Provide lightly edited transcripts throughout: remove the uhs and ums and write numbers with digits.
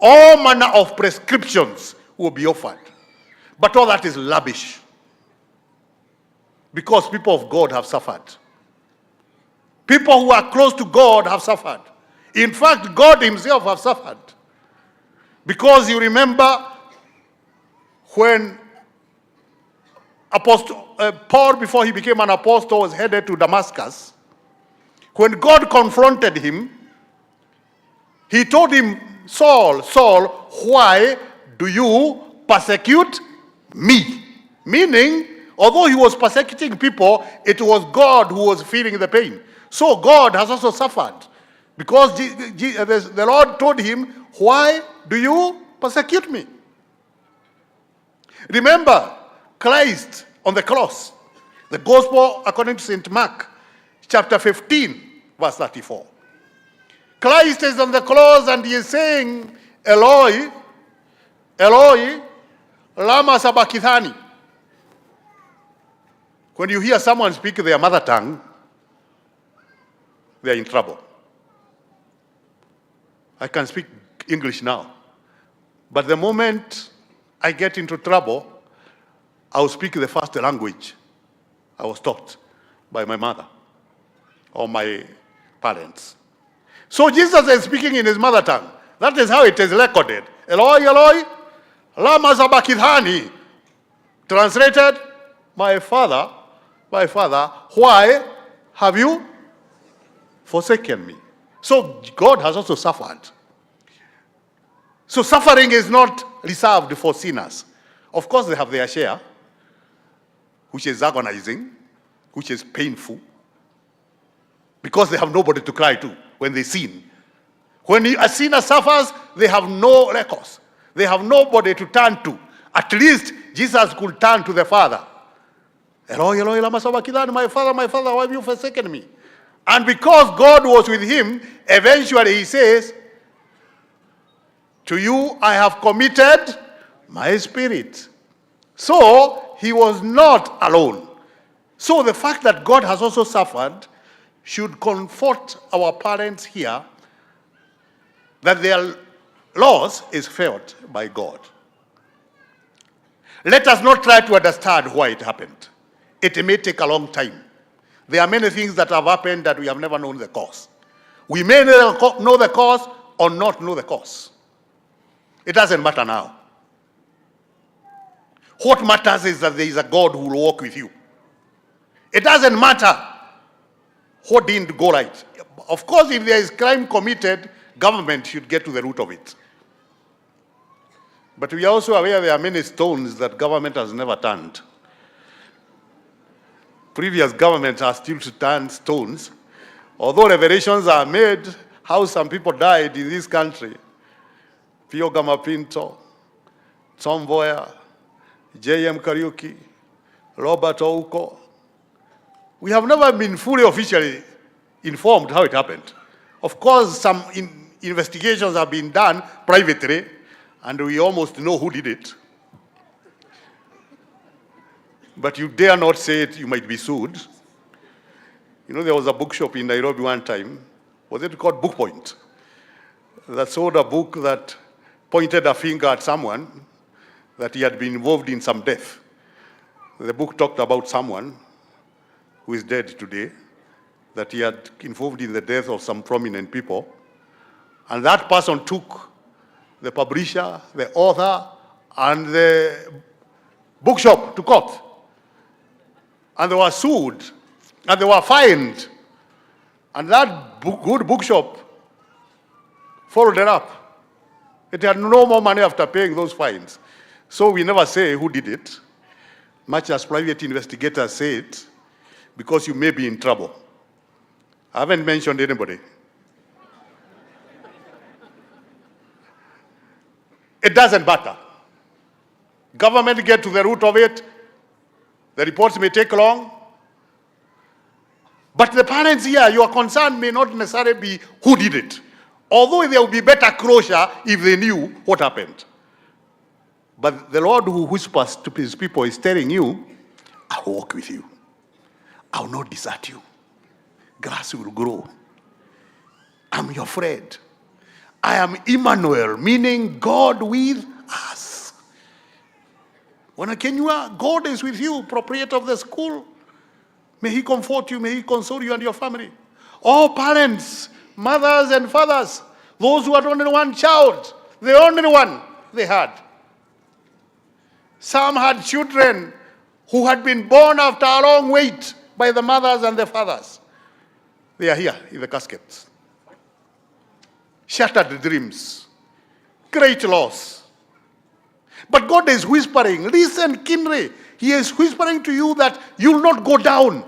All manner of prescriptions will be offered. But all that is lavish. Because people of God have suffered. People who are close to God have suffered. In fact, God himself has suffered. Because you remember when Paul, before he became an apostle, was headed to Damascus, when God confronted him, he told him, Saul, Saul, why do you persecute me? Meaning, although he was persecuting people, it was God who was feeling the pain. So God has also suffered. Because the Lord told him, why do you persecute me? Remember, Christ on the cross, the gospel according to St. Mark, chapter 15, verse 34. Christ is on the cross and he is saying, Eloi, Eloi, lama sabachthani. When you hear someone speak their mother tongue, they are in trouble. I can speak English now. But the moment I get into trouble, I will speak the first language I was taught by my mother or my parents. So Jesus is speaking in his mother tongue. That is how it is recorded. Eloi, Eloi, lama sabachthani. Translated, my father, why have you forsaken me? So God has also suffered. So suffering is not reserved for sinners. Of course, they have their share, which is agonizing, which is painful, because they have nobody to cry to when they sin. When a sinner suffers, they have no recourse. They have nobody to turn to. At least Jesus could turn to the Father. Eloi, Eloi, lama sabachthani, my father, why have you forsaken me? And because God was with him, eventually he says, to you I have committed my spirit. So he was not alone. So the fact that God has also suffered should comfort our parents here that their loss is felt by God. Let us not try to understand why it happened. It may take a long time. There are many things that have happened that we have never known the cause. We may know the cause or not know the cause. It doesn't matter now. What matters is that there is a God who will walk with you. It doesn't matter what didn't go right. Of course, if there is crime committed, government should get to the root of it. But we are also aware there are many stones that government has never turned. Previous governments are still to turn stones. Although revelations are made how some people died in this country. Pio Gamapinto, Tom Boyer, J.M. Kariuki, Robert Ouko. We have never been fully officially informed how it happened. Of course, some investigations have been done privately, and we almost know who did it. But you dare not say it, you might be sued. You know, there was a bookshop in Nairobi one time, was it called Book Point, that sold a book that pointed a finger at someone that he had been involved in some death. The book talked about someone who is dead today, that he had involved in the death of some prominent people. And that person took the publisher, the author, and the bookshop to court. And they were sued, and they were fined. And that good bookshop followed it up. It had no more money after paying those fines. So we never say who did it, much as private investigators say it, because you may be in trouble. I haven't mentioned anybody. It doesn't matter. Government get to the root of it. The reports may take long. But the parents here, your concern may not necessarily be who did it. Although there would be better closure if they knew what happened. But the Lord who whispers to his people is telling you, I will walk with you. I will not desert you. Grass will grow. I'm your friend. I am Emmanuel, meaning God with us. When God is with you, proprietor of the school, may he comfort you, may he console you and your family. All parents, mothers and fathers, those who had only one child, the only one they had. Some had children who had been born after a long wait by the mothers and the fathers. They are here in the caskets. Shattered dreams, great loss. But God is whispering, listen, Kinre, he is whispering to you that you will not go down.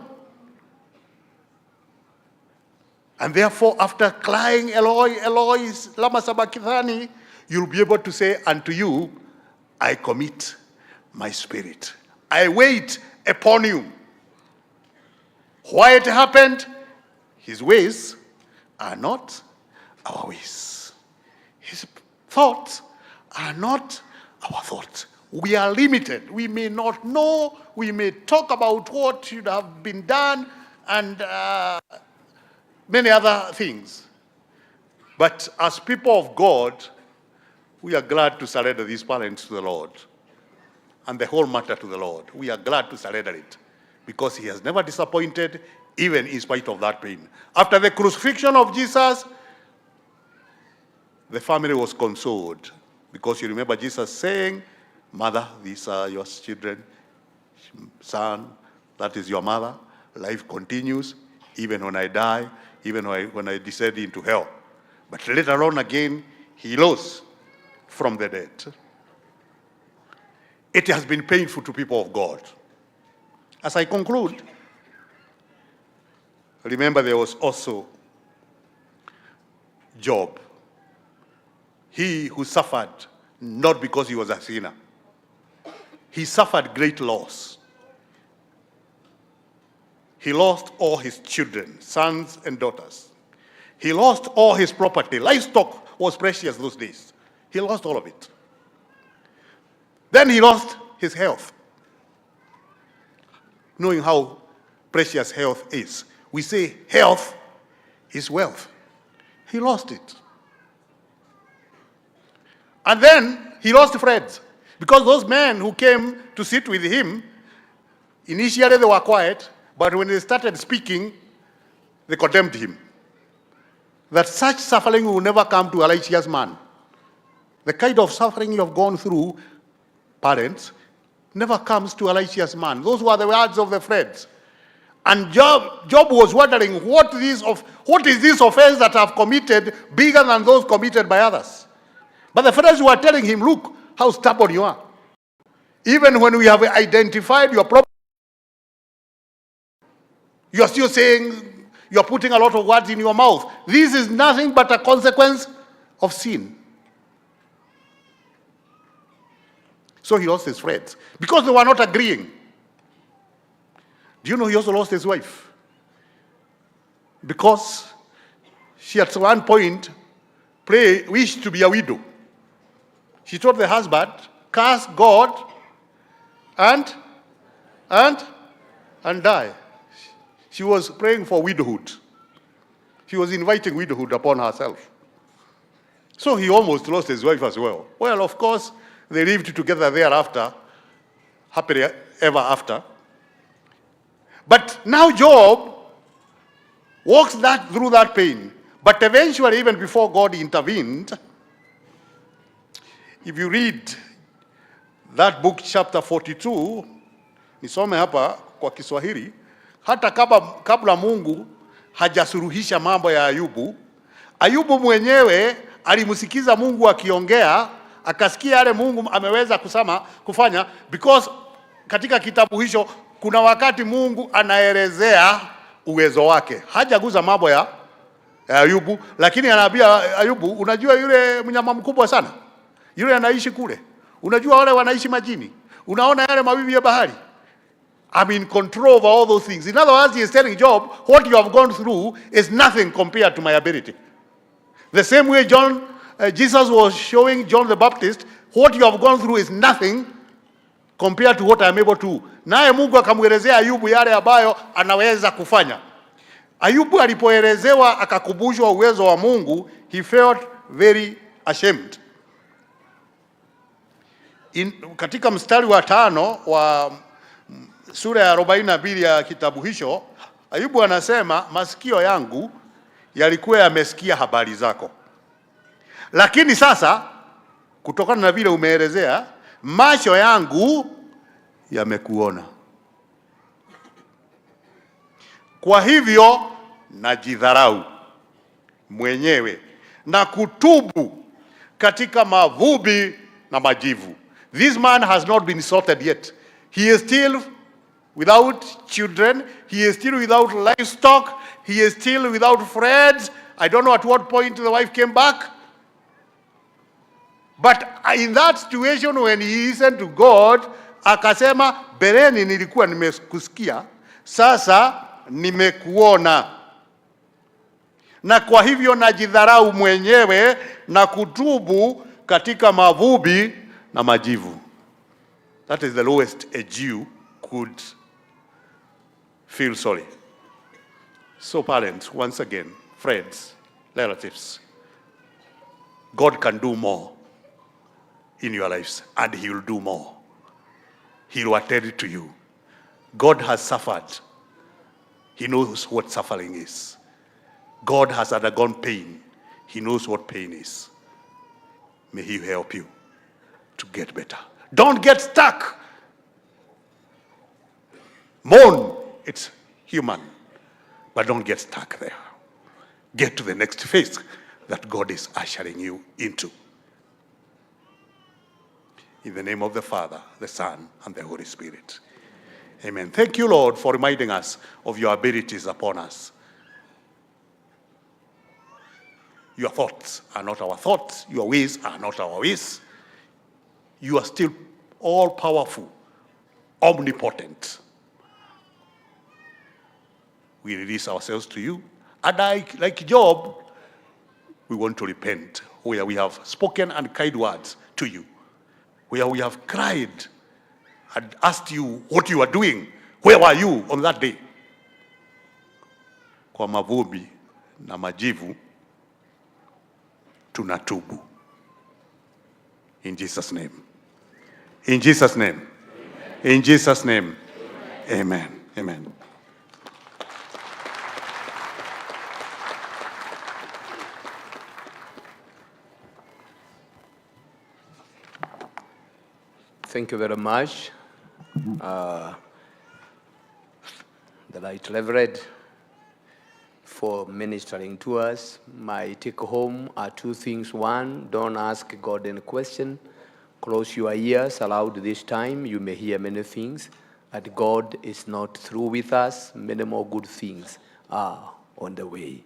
And therefore, after crying, Eloi, Eloi, lama sabachthani, you'll be able to say, unto you, I commit my spirit. I wait upon you. Why it happened? His ways are not our ways. His thoughts are not our thoughts. We are limited. We may not know. We may talk about what should have been done and many other things. But as people of God, we are glad to surrender these parents to the Lord and the whole matter to the Lord. We are glad to surrender it because he has never disappointed, even in spite of that pain. After the crucifixion of Jesus, the family was consoled because you remember Jesus saying, mother, these are your children. Son, that is your mother. Life continues even when I die, even when I descend into hell. But later on again, he rose from the dead. It has been painful to people of God. As I conclude, remember there was also Job. He who suffered not because he was a sinner. He suffered great loss. He lost all his children, sons and daughters. He lost all his property. Livestock was precious those days. He lost all of it. Then he lost his health. Knowing how precious health is, we say health is wealth. He lost it. And then he lost friends. Because those men who came to sit with him, initially they were quiet, but when they started speaking, they condemned him. That such suffering will never come to a righteous man. The kind of suffering you have gone through, parents, never comes to a righteous man. Those were the words of the friends. And Job was wondering, what is this offense that I've committed bigger than those committed by others? But the friends were telling him, look how stubborn you are. Even when we have identified your problem, you are still saying, you are putting a lot of words in your mouth. This is nothing but a consequence of sin. So he lost his friends because they were not agreeing. Do you know he also lost his wife? Because she at one point wished to be a widow. She told the husband, curse God and die. She was praying for widowhood. She was inviting widowhood upon herself. So he almost lost his wife as well. Well, of course, they lived together thereafter, happily ever after. But now Job walks through that pain. But eventually, even before God intervened, if you read that book, chapter 42, nisome hapa kwa Kiswahili, hata kabla Mungu hajasuluhisha mambo ya Ayubu, Ayubu mwenyewe alimsikiza Mungu akiongea, akasikia yale Mungu ameweza kufanya, because katika kitabu hicho kuna wakati Mungu anaelezea uwezo wake. Hajaguza mambo ya Ayubu, lakini anaambia Ayubu, unajua yule mnyama mkubwa sana, yule anaishi kule, unajua wale wanaishi majini, unaona yale mawimbi ya bahari, I'm in control of all those things. In other words, he is telling Job, what you have gone through is nothing compared to my ability. The same way Jesus was showing John the Baptist, what you have gone through is nothing compared to what I am able to. Naye Mungu akamwelezea Ayubu yale ambayo anaweza kufanya. Ayubu alipoelezewa akakumbushwa uwezo wa Mungu, he felt very ashamed. Katika mstari wa 5 wa sura ya 42 ya kitabu hicho, Ayubu anasema masikio yangu yalikuwa yamesikia habari zako, lakini sasa kutokana na vile umeelezea, macho yangu yamekuona. Kwa hivyo najidharau mwenyewe na kutubu katika mavumbi na majivu. This man has not been sorted yet. He is still without children. He is still without livestock. He is still without friends. I don't know at what point the wife came back. But in that situation when he listened to God, akasema bereni nilikuwa nimekusikia, sasa nimekuona. Na kwa hivyo najidharau mwenyewe na kutubu katika mavumbi na majivu. That is the lowest a Jew could feel sorry. So parents, once again, friends, relatives, God can do more in your lives, and he will do more. He will attend to you. God has suffered. He knows what suffering is. God has undergone pain. He knows what pain is. May he help you to get better. Don't get stuck. Mourn, it's human, but don't get stuck there. Get to the next phase that God is ushering you into. In the name of the Father, the Son, and the Holy Spirit. Amen. Thank you, Lord, for reminding us of your abilities upon us. Your thoughts are not our thoughts. Your ways are not our ways. You are still all-powerful, omnipotent. We release ourselves to you. And like Job, we want to repent where we have spoken unkind words to you, where we have cried and asked you what you are doing. Where were you on that day? Kwa mavumbi na majivu tunatubu. In Jesus' name. In Jesus' name. Amen. In Jesus' name. Amen. Amen. Amen. Thank you very much, the Right Reverend, for ministering to us. My take home are two things. One, don't ask God any question. Close your ears, aloud this time. You may hear many things. That God is not through with us. Many more good things are on the way.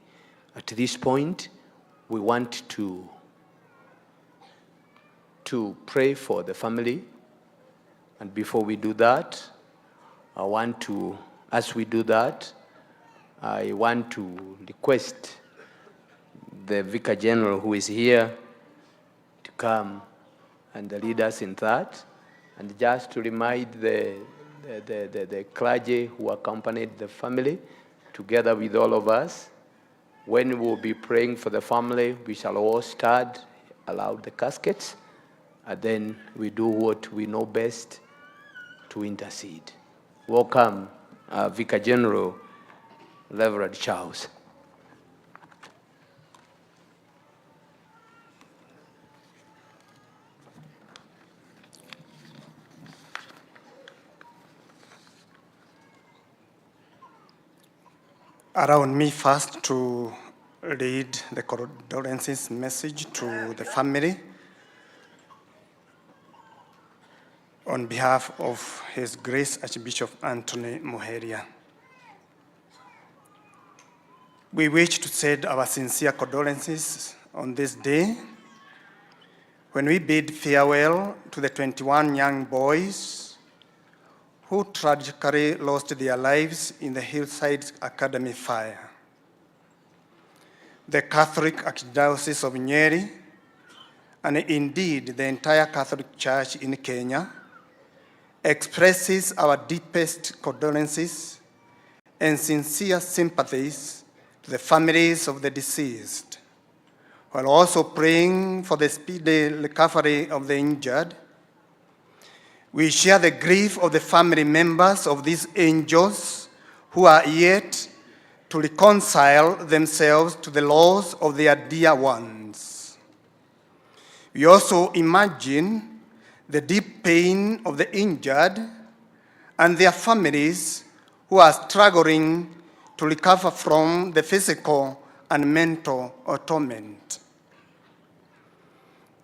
At this point, we want to pray for the family. And before we do that, I want to request the Vicar General who is here to come and lead us in that. And just to remind the clergy who accompanied the family, together with all of us, when we will be praying for the family, we shall all stand, allow the caskets, and then we do what we know best to intercede. Welcome, Vicar General, Reverend Charles. Allow me first to read the condolences message to the family on behalf of His Grace Archbishop Anthony Muhunjia. We wish to send our sincere condolences on this day when we bid farewell to the 21 young boys who tragically lost their lives in the Hillside Academy fire. The Catholic Archdiocese of Nyeri, and indeed the entire Catholic Church in Kenya, expresses our deepest condolences and sincere sympathies to the families of the deceased, while also praying for the speedy recovery of the injured. We share the grief of the family members of these angels who are yet to reconcile themselves to the loss of their dear ones. We also imagine the deep pain of the injured and their families who are struggling to recover from the physical and mental torment.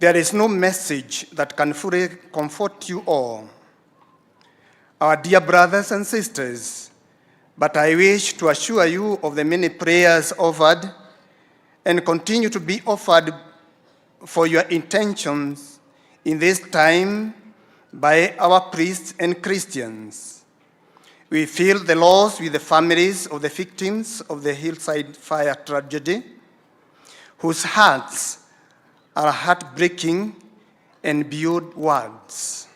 There is no message that can fully comfort you all, our dear brothers and sisters, but I wish to assure you of the many prayers offered and continue to be offered for your intentions in this time by our priests and Christians. We feel the loss with the families of the victims of the Hillside fire tragedy, whose hearts are heartbreaking and beyond words.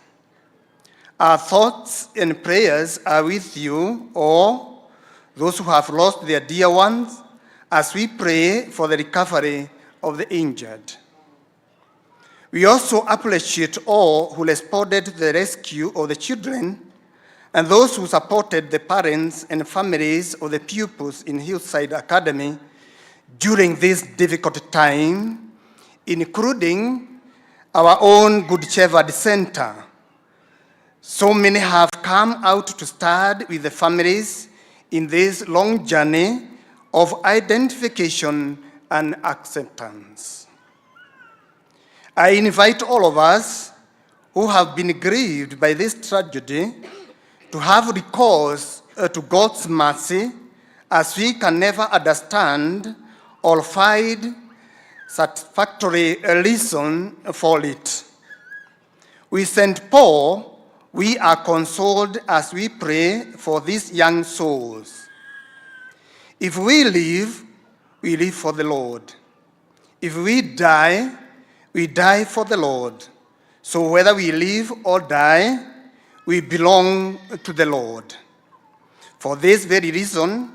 Our thoughts and prayers are with you, all those who have lost their dear ones, as we pray for the recovery of the injured. We also appreciate all who responded to the rescue of the children and those who supported the parents and families of the pupils in Hillside Academy during this difficult time, including our own Good Shepherd Center. So many have come out to stand with the families in this long journey of identification and acceptance. I invite all of us who have been grieved by this tragedy to have recourse to God's mercy, as we can never understand or find satisfactory reason for it. With St. Paul, we are consoled as we pray for these young souls. If we live for the Lord. If we die for the Lord. So whether we live or die, we belong to the Lord. For this very reason,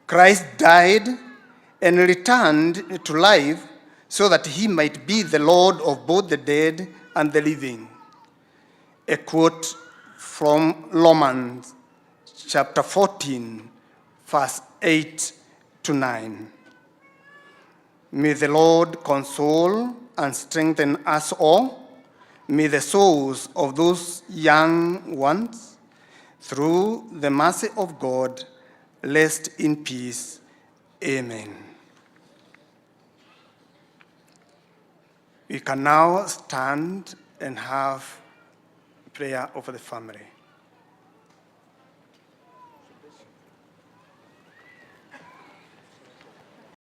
Christ died and returned to life so that he might be the Lord of both the dead and the living. A quote from Romans chapter 14, verse 8 to 9. May the Lord console and strengthen us all. May the souls of those young ones, through the mercy of God, rest in peace. Amen. We can now stand and have prayer over the family.